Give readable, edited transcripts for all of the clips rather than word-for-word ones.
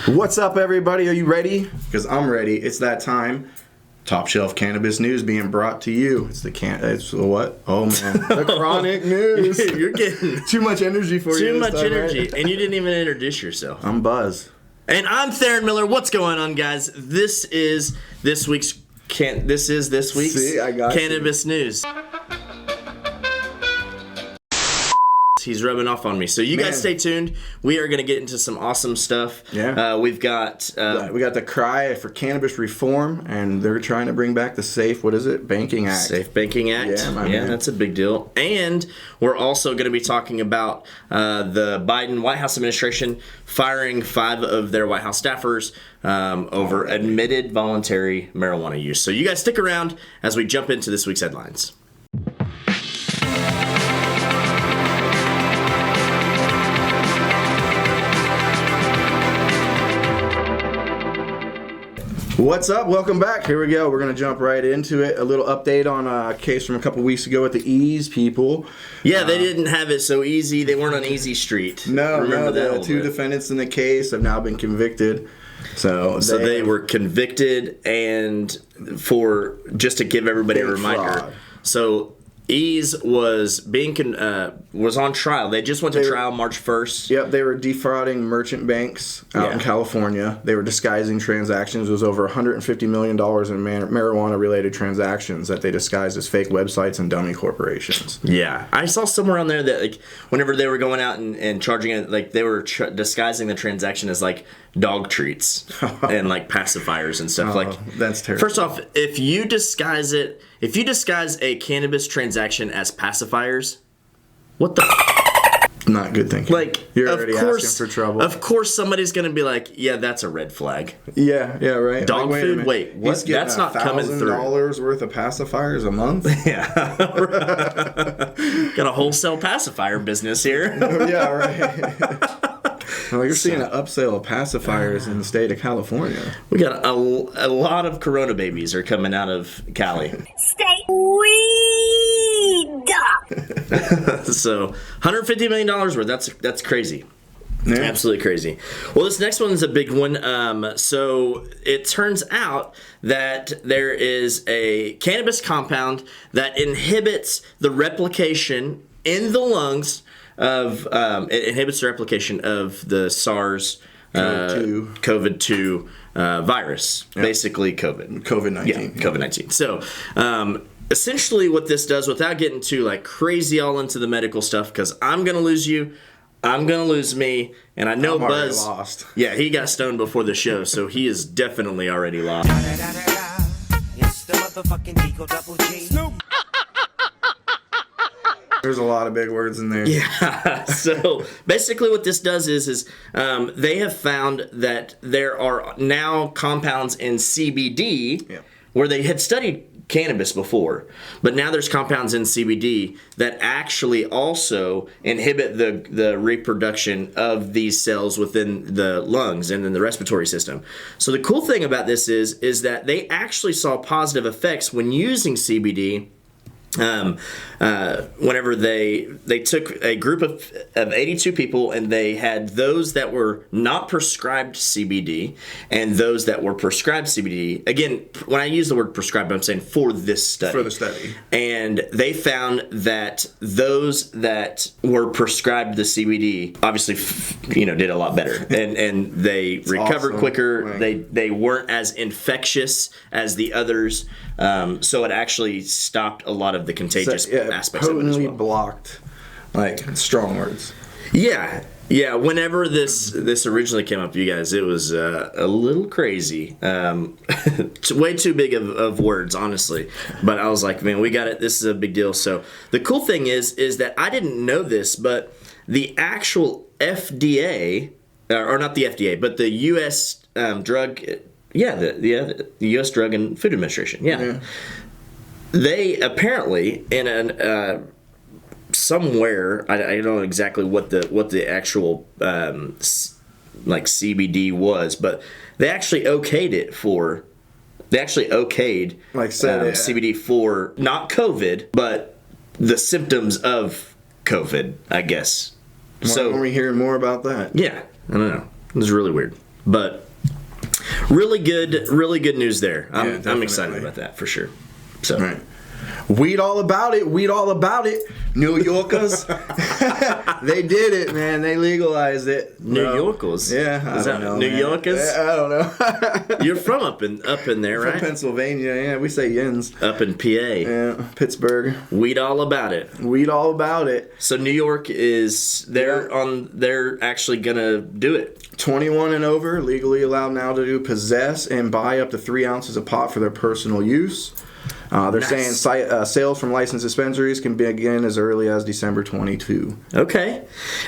What's up, everybody? Are you ready? Because I'm ready. It's that time. Top shelf cannabis news being brought to you. It's the what? Oh man, the chronic news. You're getting too much energy for you. Too much time, energy, right? and you didn't even introduce yourself. I'm Buzz, and I'm Therin Miller. What's going on, guys? This is this week's See, I got cannabis news. He's rubbing off on me. So you guys stay tuned. We are going to get into some awesome stuff. Yeah. We've got... we got the cry for cannabis reform, and they're trying to bring back the Safe, what is it? Banking Act. Safe Banking Act. Yeah, man. That's a big deal. And we're also going to be talking about the Biden White House administration firing 5 of their White House staffers over admitted voluntary marijuana use. So you guys stick around as we jump into this week's headlines. What's up? Welcome back. Here we go. We're going to jump right into it. A little update on a case from a couple weeks ago with the Eaze people. Yeah, they didn't have it so easy. They weren't on Easy Street. No, the 2 defendants in the case have now been convicted. So they were convicted, and for just to give everybody a reminder. Fraud. So Eaze was was on trial. They just went to trial March 1st. Yep, they were defrauding merchant banks out in California. They were disguising transactions. It was over $150 million in marijuana-related transactions that they disguised as fake websites and dummy corporations. Yeah, I saw somewhere on there that like whenever they were going out and charging it, like they were disguising the transaction as like dog treats and like pacifiers and stuff. Like that's terrible. First off, if you disguise a cannabis transaction as pacifiers, what the not good thinking. Like, you're already asking for trouble. Of course somebody's gonna be like, yeah, that's a red flag. Yeah, right. Dog like, food? Wait, what? That's not coming through. $1,000 worth of pacifiers a month? Yeah. Got a wholesale pacifier business here. Yeah, right. Well, you're seeing an upsale of pacifiers in the state of California. We got a lot of Corona babies are coming out of Cali. Stay weed. So, $150 million worth. That's crazy. Yeah. Absolutely crazy. Well, this next one is a big one. So it turns out that there is a cannabis compound that inhibits the replication in the lungs of it inhibits the replication of the SARS COVID-2 virus, basically COVID-19. Yeah, COVID-19. So essentially what this does, without getting too like crazy all into the medical stuff, because I'm going to lose you, I'm going to lose me, and I know Buzz lost. Yeah, he got stoned before the show, so he is definitely already lost. It's the motherfucking Eagle Double G. There's a lot of big words in there. Yeah. So basically what this does is they have found that there are now compounds in CBD where they had studied cannabis before, but now there's compounds in CBD that actually also inhibit the reproduction of these cells within the lungs and in the respiratory system. So the cool thing about this is that they actually saw positive effects when using CBD. Whenever they took a group of 82 people, and they had those that were not prescribed CBD and those that were prescribed CBD. Again, when I use the word prescribed, I'm saying for this study. For the study. And they found that those that were prescribed the CBD obviously, did a lot better, and they recovered quicker. Right. They weren't as infectious as the others, so it actually stopped a lot of the contagious aspects of it as well. Blocked, like strong words. Yeah. Whenever this originally came up, you guys, it was a little crazy. Way too big of words, honestly. But I was like, man, we got it. This is a big deal. So the cool thing is that I didn't know this, but the actual FDA, or not the FDA, but the U.S. Drug. The U.S. Drug and Food Administration. Yeah. They apparently somewhere, I don't know exactly what the actual like CBD was, but they actually okayed it for. They actually okayed CBD for not COVID, but the symptoms of COVID, I guess. Why aren't we hearing more about that? Yeah, I don't know. It was really weird. But really good news there. I'm definitely. excited about that for sure. So. Right. Weed all about it. Weed all about it. New Yorkers. They did it, man. They legalized it. New Yorkers? Yeah. I Is don't that know, New man. Yorkers? I don't know. You're from up in there, From right? Pennsylvania. Yeah, we say yins. Up in PA. Yeah, Pittsburgh. Weed all about it. Weed all about it. So New York is they're actually gonna do it. 21 and over, legally allowed now to possess and buy up to 3 ounces of pot for their personal use. They're Nice. saying sales from licensed dispensaries can begin as early as December 22. Okay.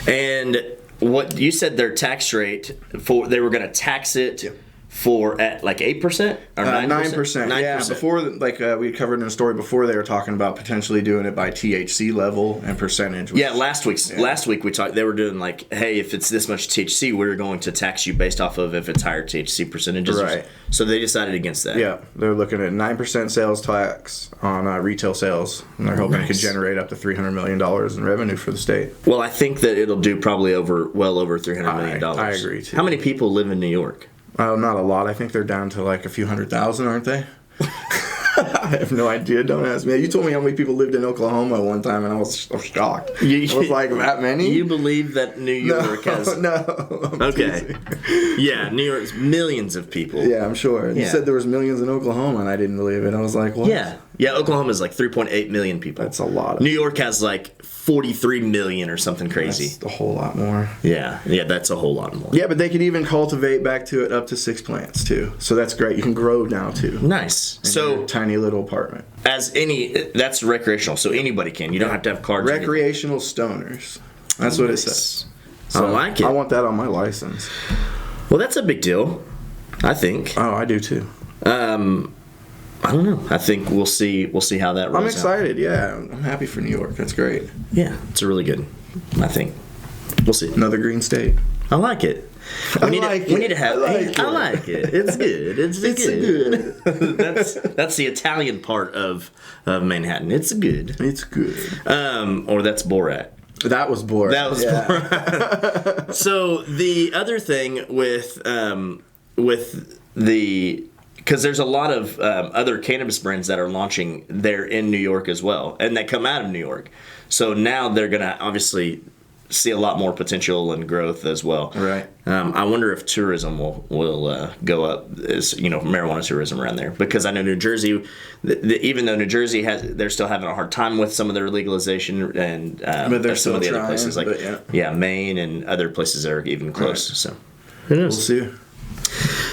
And what you said their tax rate they were gonna tax it for at like 8% or 9%? 9%. Yeah, before, we covered in a story before, they were talking about potentially doing it by THC level and percentage. Yeah, last week we talked. They were doing like, hey, if it's this much THC, we're going to tax you based off of if it's higher THC percentages. Right. So they decided against that. Yeah, they're looking at 9% sales tax on retail sales, and they're hoping it could Nice. generate up to $300 million in revenue for the state. Well, I think that it'll do probably well over $300 million. I agree, too. How many people live in New York? Not a lot. I think they're down to like a few 100,000, aren't they? I have no idea. Don't ask me. You told me how many people lived in Oklahoma one time, and I was shocked. I was like, that many? You believe that New York has? No. I'm Okay. teasing. Yeah, New York's millions of people. Yeah, I'm sure. And You Yeah. said there was millions in Oklahoma, and I didn't believe it. I was like, what? Yeah. Oklahoma is like 3.8 million people. That's a lot. New York has like 43 million or something crazy. That's a whole lot more. Yeah, that's a whole lot more. Yeah, but they could even cultivate back to it up to 6 plants, too. So that's great. You can grow now, too. Nice. In So your tiny little apartment. that's recreational, so anybody can. You don't have to have cards. or anything. Recreational stoners. That's what it says. I like it. I want that on my license. Well, that's a big deal, I think. Oh, I do too. I don't know. I think we'll see how that rolls I'm out. excited. Yeah, I'm happy for New York. That's great. Yeah, it's a really good. I think we'll see. Another green state. I like it. We need to have. I like it. It's good. It's good. that's the Italian part of Manhattan. It's good. It's good. Or that's Borat. That was boring. That was Borat. So the other thing with the because there's a lot of other cannabis brands that are launching there in New York as well, and that come out of New York. So now they're gonna obviously see a lot more potential and growth as well. Right. I wonder if tourism will go up, as marijuana tourism around there, because I know New Jersey, even though New Jersey they're still having a hard time with some of their legalization, and But they're some of the still other places trying, like but Maine and other places that are even close. Right. So who knows? We'll see.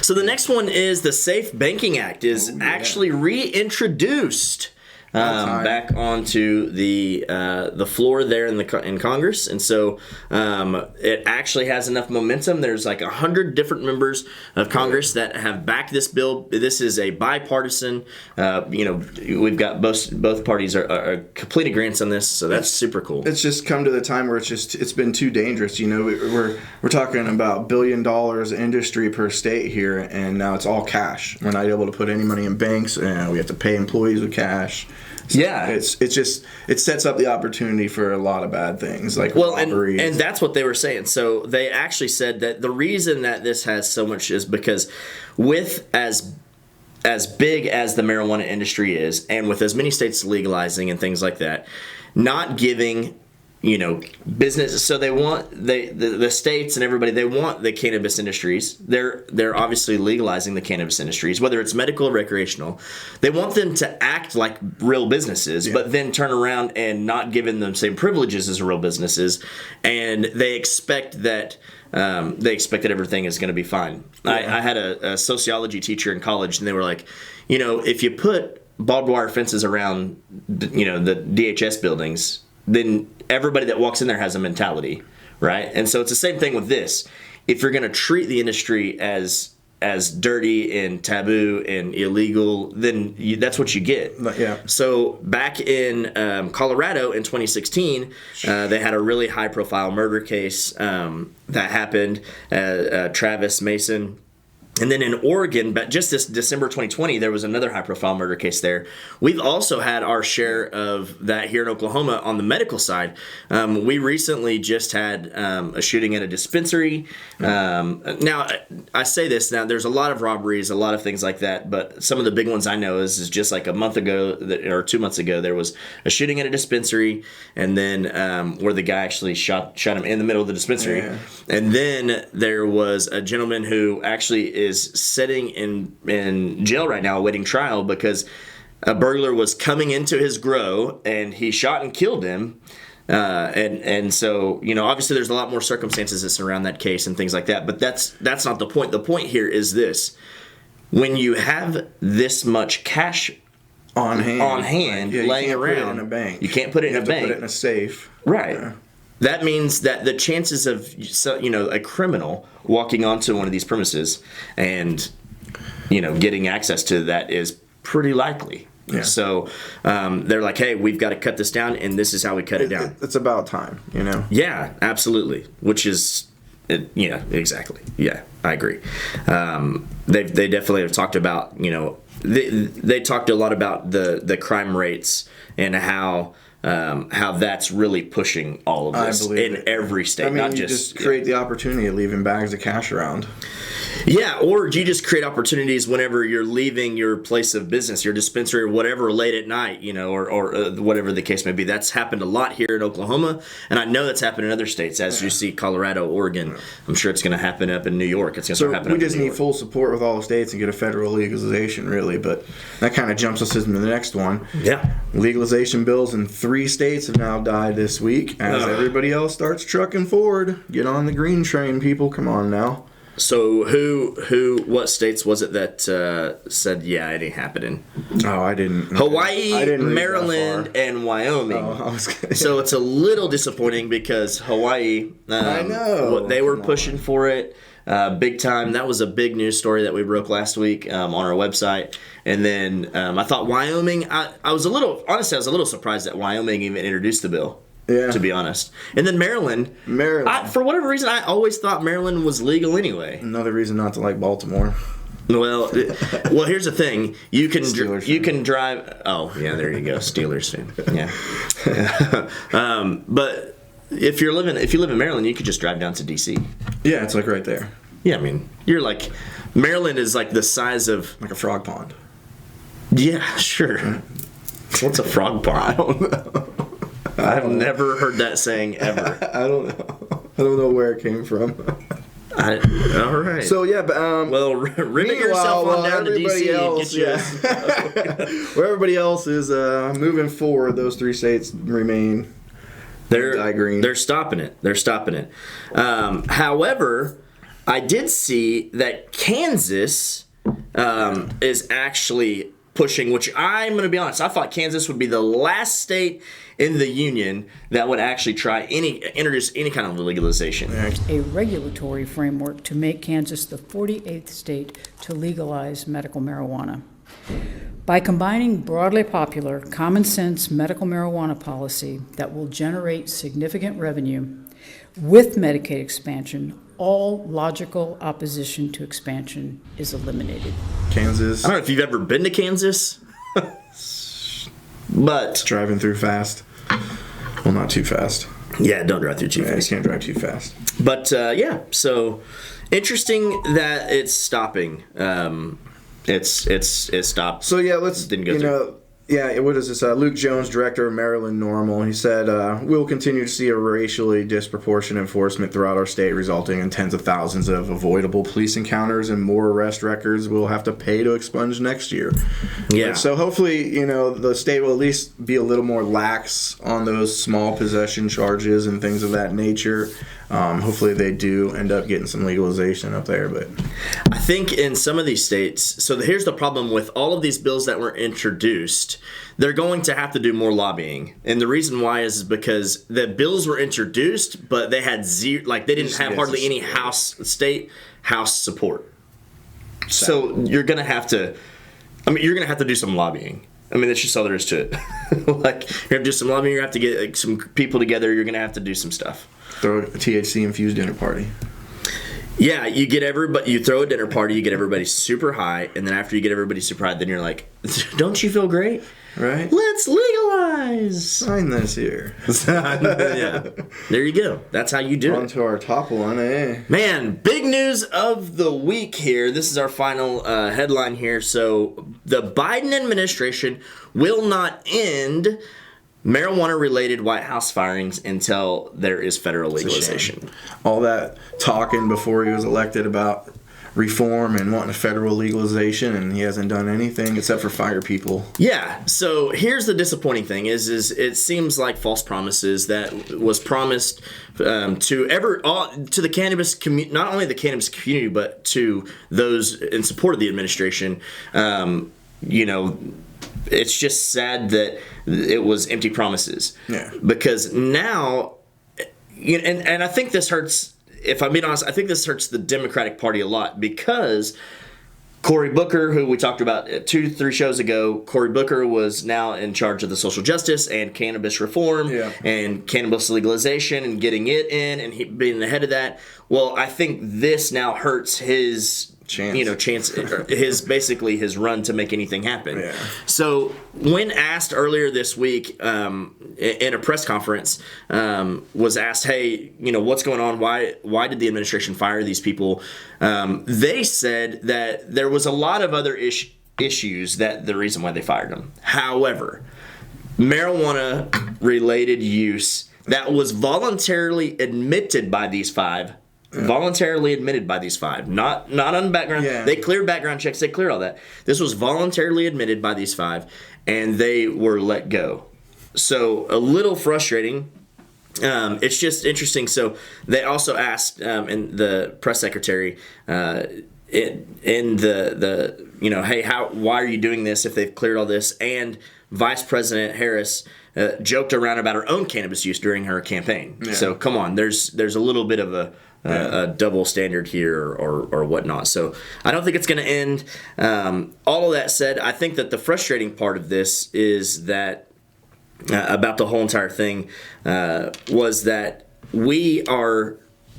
So the next one is the Safe Banking Act is actually reintroduced back onto the floor there in Congress, and so it actually has enough momentum. There's like 100 different members of Congress that have backed this bill. This is a bipartisan. We've got both parties are complete agreements on this, so that's super cool. It's just come to the time where it's been too dangerous. We're talking about $1 billion industry per state here, and now it's all cash. We're not able to put any money in banks, and we have to pay employees with cash. So it sets up the opportunity for a lot as things like robberies. And that's what they were saying. So they actually said that the reason that this has so much is because with as big as the marijuana industry is, and with as many states legalizing and things like that, not giving business. So they want the states and everybody. They want the cannabis industries. They're obviously legalizing the cannabis industries, whether it's medical or recreational. They want them to act like real businesses, but then turn around and not give them the same privileges as real businesses, and they expect that everything is going to be fine. Yeah. I had a sociology teacher in college, and they were like, if you put barbed wire fences around, the DHS buildings, then everybody that walks in there has a mentality, right? And so it's the same thing with this. If you're going to treat the industry as dirty and taboo and illegal, then that's what you get. Yeah. So back in Colorado in 2016, they had a really high-profile murder case that happened. Travis Mason. And then in Oregon, but just this December 2020, there was another high-profile murder case there. We've also had our share of that here in Oklahoma on the medical side. We recently just had a shooting at a dispensary. Now, I say this, now there's a lot of robberies, a lot of things like that, but some of the big ones I know is just like a month ago, or 2 months ago, there was a shooting at a dispensary, and then where the guy actually shot him in the middle of the dispensary. Yeah. And then there was a gentleman who actually is sitting in jail right now awaiting trial because a burglar was coming into his grow and he shot and killed him. And so, obviously there's a lot more circumstances that surround that case and things like that, but that's not the point. The point here is this: when you have this much cash on hand laying around, you can't put it in a bank. You can't put it in a bank. Put it in a safe. Right. Yeah. That means that the chances of a criminal walking onto one of these premises and getting access to that is pretty likely. Yeah. So they're like, hey, we've got to cut this down, and this is how we cut it down. It's about time, Yeah, absolutely. Which is, exactly. Yeah, I agree. They definitely have talked about, they talked a lot about the crime rates and how that's really pushing all of this in every state. Not you just create the opportunity of leaving bags of cash around. Yeah, or you just create opportunities whenever you're leaving your place of business, your dispensary or whatever, late at night, or whatever the case may be. That's happened a lot here in Oklahoma, and I know that's happened in other states, as you see Colorado, Oregon. I'm sure it's going to happen up in New York. It's going to start happening. We just need full support with all the states and get a federal legalization, really. But that kind of jumps us into the next one. Yeah. Legalization bills in 3 states have now died this week as everybody else starts trucking forward. Get on the green train, people. Come on now. So what states was it that said, yeah, it ain't happening? Oh, I didn't. Hawaii, Maryland, and Wyoming. Oh, So it's a little disappointing because Hawaii, I know. They were pushing for it big time. That was a big news story that we broke last week on our website. And then I thought Wyoming, I was a little surprised that Wyoming even introduced the bill. Yeah. To be honest. And then Maryland. For whatever reason, I always thought Maryland was legal anyway. Another reason not to like Baltimore. Well, here's the thing. You can drive. Oh, yeah, there you go. Steelers fan. Yeah. But if you live in Maryland, you could just drive down to D.C. Yeah, it's like right there. Yeah, I mean, you're like, Maryland is like the size of like a frog pond. Yeah, sure. What's a frog pond? I don't know. I've never heard that saying ever. I don't know where it came from. All right. So yeah, but ribbon yourself on down to DC else, and get you. Where everybody else is moving forward, those 3 states remain. They're stopping it. However, I did see that Kansas is actually pushing, which I'm going to be honest, I thought Kansas would be the last state in the union that would actually introduce any kind of legalization. A regulatory framework to make Kansas the 48th state to legalize medical marijuana. By combining broadly popular, common sense medical marijuana policy that will generate significant revenue with Medicaid expansion, all logical opposition to expansion is eliminated. Kansas. I don't know if you've ever been to Kansas, but driving through fast. Well, not too fast. Yeah, don't drive through too fast. You can't drive too fast. But so interesting that it's stopping. It's stopped. So yeah, let's didn't go through. What is this? Luke Jones, director of Maryland Normal, he said, we'll continue to see a racially disproportionate enforcement throughout our state, resulting in tens of thousands of avoidable police encounters and more arrest records we'll have to pay to expunge next year. Yeah. So hopefully, the state will at least be a little more lax on those small possession charges and things of that nature. Hopefully they do end up getting some legalization up there. But I think in some of these states, so here's the problem with all of these bills that were introduced, they're going to have to do more lobbying. And the reason why is because the bills were introduced, but they had zero, they didn't have hardly any state House support. So you're going to have to do some lobbying. I mean, that's just all there is to it. You're going to have to do some lobbying, you're going to have to get some people together, you're going to have to do some stuff. Throw a THC-infused dinner party. Yeah, you get everybody. You throw a dinner party. You get everybody super high, and then after you get everybody super high, then you're like, "Don't you feel great? Right? Let's legalize." Sign this here. Yeah, there you go. That's how you do On it. to our top one, eh? Man, big news of the week here. This is our final headline here. So, the Biden administration will not end marijuana-related White House firings until there is federal legalization. All that talking before he was elected about reform and wanting a federal legalization, and he hasn't done anything except for fire people. Yeah. So here's the disappointing thing: is it seems like false promises that was promised to the cannabis community, not only the cannabis community, but to those in support of the administration. It's just sad that it was empty promises. Yeah. Because now, and I think this hurts. If I'm being honest, I think this hurts the Democratic Party a lot because Cory Booker, who we talked about 2-3 shows ago, Cory Booker was now in charge of the social justice and cannabis reform and cannabis legalization and getting it in and he being the head of that. Well, I think this now hurts his chance, his run to make anything happen. Yeah. So when asked earlier this week in a press conference, was asked, hey, what's going on? Why did the administration fire these people? They said that there was a lot of other issues that the reason why they fired them. However, marijuana related use that was voluntarily admitted by these five. Voluntarily admitted by these five, not on background. Yeah. They cleared background checks. They cleared all that. This was voluntarily admitted by these five, and they were let go. So a little frustrating. It's just interesting. So they also asked, and the press secretary, hey, why are you doing this if they've cleared all this? And Vice President Harris joked around about her own cannabis use during her campaign. Yeah. So come on, there's a little bit of a double standard here or whatnot. So I don't think it's going to end. All of that said, I think that the frustrating part of this is that about the whole entire thing was that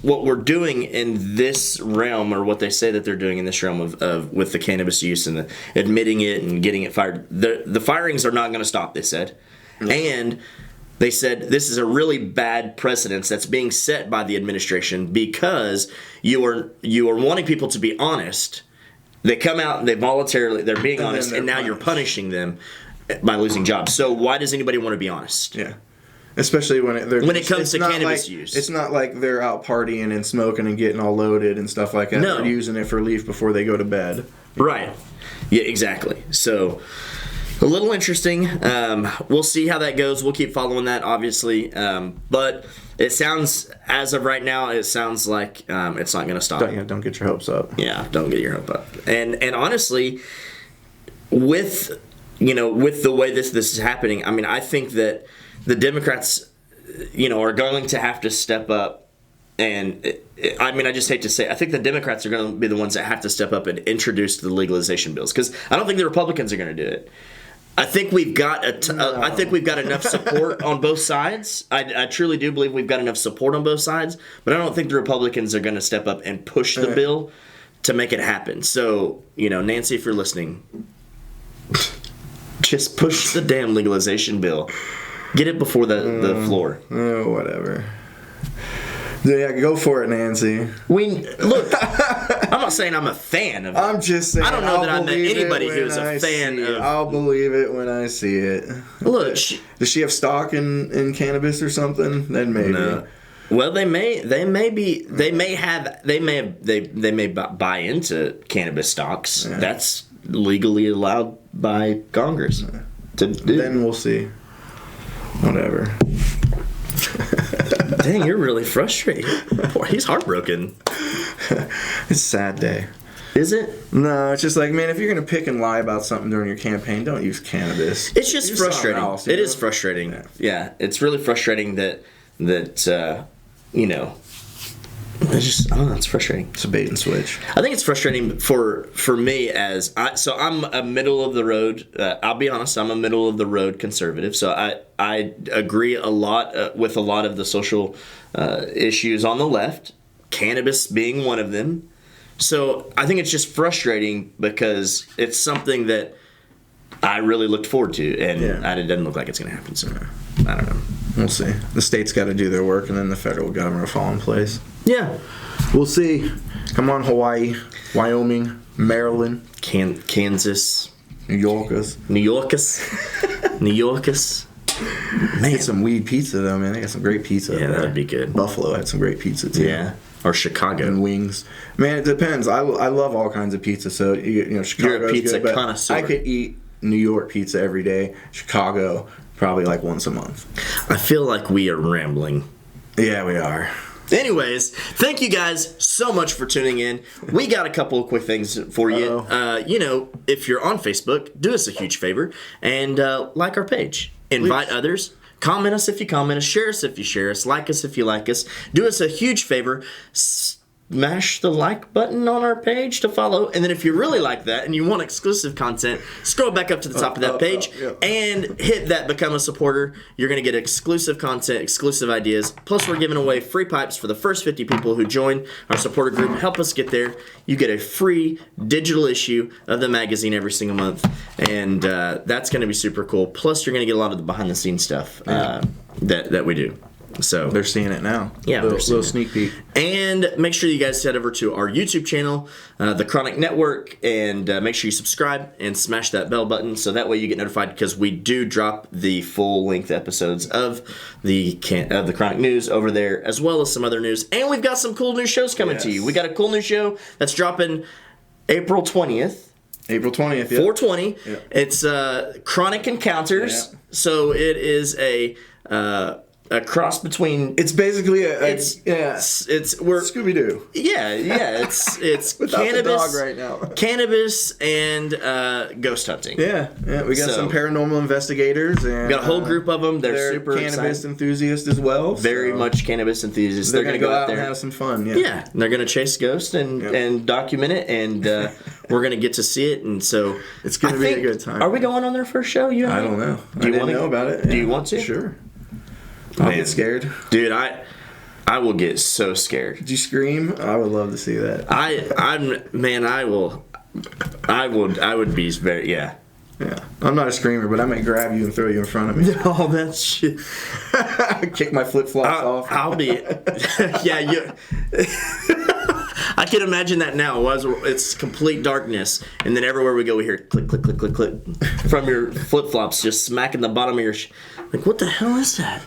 what we're doing in this realm, or what they say that they're doing in this realm of with the cannabis use and admitting it and getting it fired, the firings are not going to stop, they said. And they said this is a really bad precedence that's being set by the administration because you are wanting people to be honest. They come out and they're being honest, and now you're punishing them by losing jobs. So why does anybody want to be honest? Yeah. Especially when it comes to cannabis use. It's not like they're out partying and smoking and getting all loaded and stuff like that. No. They're using it for leaf before they go to bed. Right. Yeah, exactly. So a little interesting. We'll see how that goes. We'll keep following that, obviously. But it sounds, as of right now, it sounds like it's not going to stop. Don't get your hopes up. Yeah, don't get your hope up. And honestly, with the way this is happening, I mean, I think that the Democrats, are going to have to step up. And I just hate to say, I think the Democrats are going to be the ones that have to step up and introduce the legalization bills, because I don't think the Republicans are going to do it. I think we've got enough support on both sides. I truly do believe we've got enough support on both sides, but I don't think the Republicans are going to step up and push the bill to make it happen. So, Nancy, if you're listening, just push the damn legalization bill. Get it before the floor. Oh, whatever. Yeah, go for it, Nancy. Look, I'm not saying I'm a fan of it. I'm just saying, I don't know that I met anybody who's a fan of. I'll believe it when I see it. Look, does she have stock in cannabis or something? Then maybe. No. Well, they may buy into cannabis stocks. Yeah. That's legally allowed by Congress to do. Then we'll see. Whatever. Dang, you're really frustrated. Boy, he's heartbroken. It's a sad day. Is it? No, it's just like, man, if you're going to pick and lie about something during your campaign, don't use cannabis. It's just frustrating. It is frustrating. Yeah, it's really frustrating that it's frustrating. It's a bait and switch. I think it's frustrating for me so I'm a middle of the road. I'll be honest, I'm a middle of the road conservative. So I agree a lot with a lot of the social issues on the left. cannabis being one of them. So I think it's just frustrating because it's something that I really looked forward to, and it doesn't look like it's going to happen. So I don't know. We'll see. The state's got to do their work, and then the federal government will fall in place. Yeah. We'll see. Come on, Hawaii, Wyoming, Maryland, Kansas, New Yorkers. New Yorkers. Man, get some weed pizza though, man. They got some great pizza. Yeah, up there. that'd be good. Buffalo had some great pizza too. Yeah. Or Chicago. And wings. Man, it depends. I love all kinds of pizza. So Chicago. You're a pizza good, connoisseur. I could eat New York pizza every day. Chicago probably like once a month. I feel like we are rambling. Yeah, we are. Anyways, thank you guys so much for tuning in. We got a couple of quick things for you. If you're on Facebook, do us a huge favor and like our page. Invite others. Comment us if you comment us. Share us if you share us. Like us if you like us. Do us a huge favor. Smash the like button on our page to follow. And then if you really like that and you want exclusive content, scroll back up to the top of that page and hit that Become a Supporter. You're going to get exclusive content, exclusive ideas. Plus, we're giving away free pipes for the first 50 people who join our supporter group. Help us get there. You get a free digital issue of the magazine every single month. And that's going to be super cool. Plus, you're going to get a lot of the behind-the-scenes stuff that we do. So They're seeing it now. Yeah, little sneak peek. And make sure you guys head over to our YouTube channel, The Chronic Network, and make sure you subscribe and smash that bell button so that way you get notified because we do drop the full-length episodes of the Chronic News over there, as well as some other news. And we've got some cool new shows coming to you. We got a cool new show that's dropping April 20th. April 20th, 420. It's Chronic Encounters. So it is a cross between. It's basically we're Scooby Doo. Yeah. It's Without cannabis the dog right now. Cannabis and ghost hunting. Yeah. We got some paranormal investigators and we got a whole group of them. They're super cannabis excited. enthusiasts as well. Very much cannabis enthusiasts. They're gonna go out there and have some fun. Yeah, they're gonna chase ghosts and document it, and we're gonna get to see it, and so it's gonna be a good time. Are we going on their first show? You? I don't know. Do you want to know about it? Do you want to? Sure. I'll get scared. Dude, I will get so scared. Did you scream? I would love to see that. I would be very, Yeah. I'm not a screamer, but I may grab you and throw you in front of me. Oh, that shit. Kick my flip-flops off. I'll be, yeah, I can imagine that now. It's complete darkness, and then everywhere we go, we hear click, click, click, click, click from your flip-flops just smacking the bottom of your like, what the hell is that?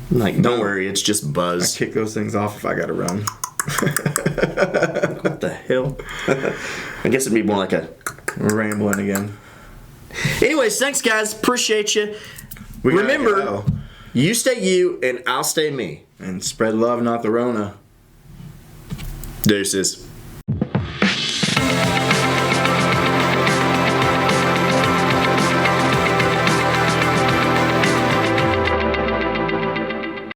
I'm like, don't worry, it's just buzz. I kick those things off if I gotta run. What the hell? I guess it'd be more like We're rambling again. Anyways, thanks guys. Appreciate you. Remember, you stay you and I'll stay me. And spread love, not the Rona. Deuces.